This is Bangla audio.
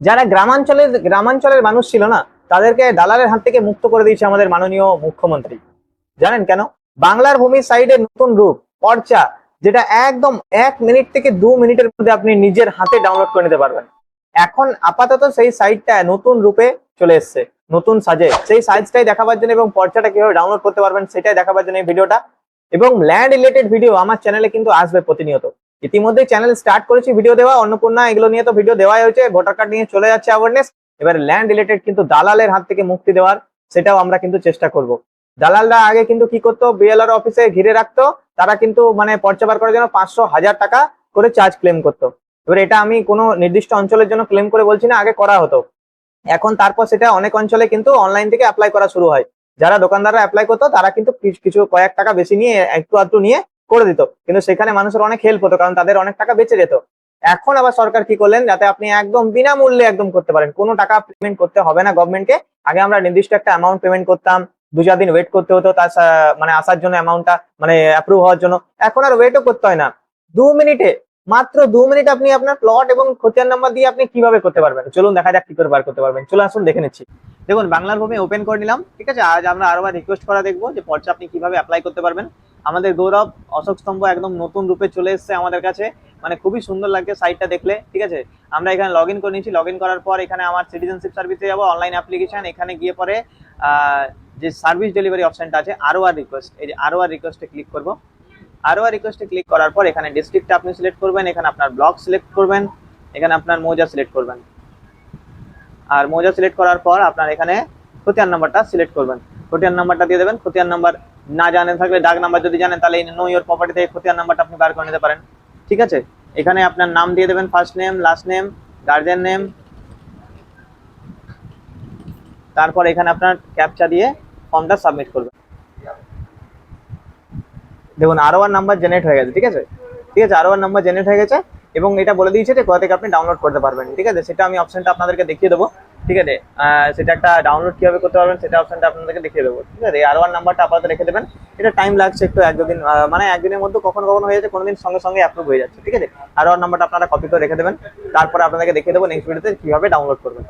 যারা গ্রামাঞ্চলের মানুষ ছিল না, তাদেরকে দালালের হাত থেকে মুক্ত করে দিয়েছে আমাদের মাননীয় মুখ্যমন্ত্রী। জানেন কেন? বাংলার ভূমি সাইডের নতুন রূপ পর্চা, যেটা একদম 1 মিনিট থেকে 2 মিনিটের মধ্যে আপনি নিজের হাতে ডাউনলোড করে নিতে পারবেন। এখন আপাতত সেই সাইটটা নতুন রূপে চলে এসছে, নতুন সাজে। সেই সাইজটাই দেখাবার জন্য এবং পর্চাটা কিভাবে ডাউনলোড করতে পারবেন সেটাই দেখাবার জন্য এই ভিডিওটা। এবং ল্যান্ড রিলেটেড ভিডিও আমার চ্যানেলে কিন্তু আসবে প্রতিনিয়ত। ইতিমধ্যে চ্যানেল স্টার্ট করেছি ভিডিও দেওয়া, অন্নপূর্ণা এগুলো নিয়ে তো ভিডিও দেওয়াই হয়েছে, ভোটার কার্ড নিয়ে চলে যাচ্ছে অ্যাওয়ারনেস। এবার ল্যান্ড রিলেটেড কিন্তু দালালের হাত থেকে মুক্তি দেওয়ার, সেটাও আমরা কিন্তু চেষ্টা করব। দালালরা আগে কিন্তু কি করতো, বিএলআর অফিসে ঘিরে রাখতো, তারা কিন্তু মানে পর্চা বার করার জন্য 500-1000 টাকা করে চার্জ ক্লেম করতো। এবার এটা আমি কোনো নির্দিষ্ট অঞ্চলের জন্য ক্লেম করে বলছি না, আগে করা হতো। এখন তারপর সেটা অনেক অঞ্চলে কিন্তু অনলাইন থেকে অ্যাপ্লাই করা শুরু হয়। যারা দোকানদাররা অ্যাপ্লাই করতো তারা কিন্তু কিছু কয়েক টাকা বেশি নিয়ে, একটু আধটু নিয়ে করে দিত, কিন্তু সেখানে মানুষের অনেক হেল্প হতো, কারণ তাদের অনেক টাকা বেঁচে যেত। এখন আবার সরকার কি করলেন, যাতে আপনি একদম বিনামূল্যে একদম করতে পারেন, কোনো টাকা পেমেন্ট করতে হবে না গভর্নমেন্টকে। আগে আমরা নির্দিষ্ট একটা অ্যামাউন্ট পেমেন্ট করতাম, 2-4 দিন ওয়েট করতে হতো তার মানে আসার জন্য, অ্যামাউন্টটা মানে অ্যাপ্রুভ হওয়ার জন্য। এখন আর ওয়েটও করতে হয় না, 2 মিনিটে, মাত্র 2 মিনিট আপনি আপনার প্লট এবং খতিয়ান নাম্বার দিয়ে আপনি কিভাবে করতে পারবেন। চলুন দেখা যাক কি করে বার করতে পারবেন, চলে আসুন দেখে নিচ্ছি। দেখুন, বাংলার ভূমি ওপেন করে নিলাম, ঠিক আছে। আজ আমরা আরো রিকোয়েস্ট করা দেখবো যে পর্চা আপনি কিভাবে অ্যাপ্লাই করতে পারবেন। আমাদের গৌরব অশোক স্তম্ভ একদম নতুন রূপে চলে এসেছে আমাদের কাছে, মানে খুবই সুন্দর লাগছে সাইটটা দেখলে, ঠিক আছে। আমরা এখানে লগ ইন করে নিয়েছি, লগ ইন করার পর এখানে আমার সিটিজেনশিপ সার্ভিসে যাবো, অনলাইন অ্যাপ্লিকেশন। এখানে গিয়ে পরে যে সার্ভিস ডেলিভারি অপশনটা আছে, আরও রিকোয়েস্ট, এই যে আরও রিকোয়েস্টে ক্লিক করবো। আরও রিকোয়েস্টে ক্লিক করার পর এখানে ডিস্ট্রিক্টটা আপনি সিলেক্ট করবেন, এখানে আপনার ব্লক সিলেক্ট করবেন, এখানে আপনার মৌজা সিলেক্ট করবেন। আর মৌজা সিলেক্ট করার পর আপনার এখানে খতিয়ান নাম্বারটা সিলেক্ট করবেন, খতিয়ান নাম্বারটা দিয়ে দেবেন। খতিয়ান নাম্বার না জানেন থাকলে ডাক নাম্বার যদি জানেন তাহলে নো ইওর প্রপার্টি থেকে খতিয়ান নাম্বারটা আপনি বার করে নিতে পারেন, ঠিক আছে। এখানে আপনার নাম দিয়ে দেবেন, first name, last name, guardian name. তারপর এখানে আপনার ক্যাপচা দিয়ে ফর্মটা সাবমিট করবেন। দেখুন আরও নাম্বার জেনারেট হয়ে গেছে, ঠিক আছে, ঠিক আছে, আরও নাম্বার জেনারেট হয়ে গেছে। এবং এটা বলে দিয়েছে যে কোথা থেকে আপনি ডাউনলোড করতে পারবেন, ঠিক আছে। সেটা আমি অপশনটা আপনাদেরকে দেখিয়ে দেবো, ঠিক আছে। সেটা একটা ডাউনলোড কিভাবে করতে পারবেন সেটা অপশনটা আপনাদেরকে দেখিয়ে দেবো, ঠিক আছে। আরও নাম্বারটা আপাতত রেখে দেবেন, এটা টাইম লাগছে একটু, 1-2 দিন, মানে একদিনের মধ্যে কখনো কখনো হয়ে যাচ্ছে, কোনোদিন সঙ্গে সঙ্গে অ্যাপ্রুভ হয়ে যাচ্ছে, ঠিক আছে। আরও নাম্বারটা আপনারা কপি করে রেখে দেবেন, তারপরে আপনাদেরকে দেখিয়ে দেবো নেক্সট ভিডিওতে কিভাবে ডাউনলোড করবেন।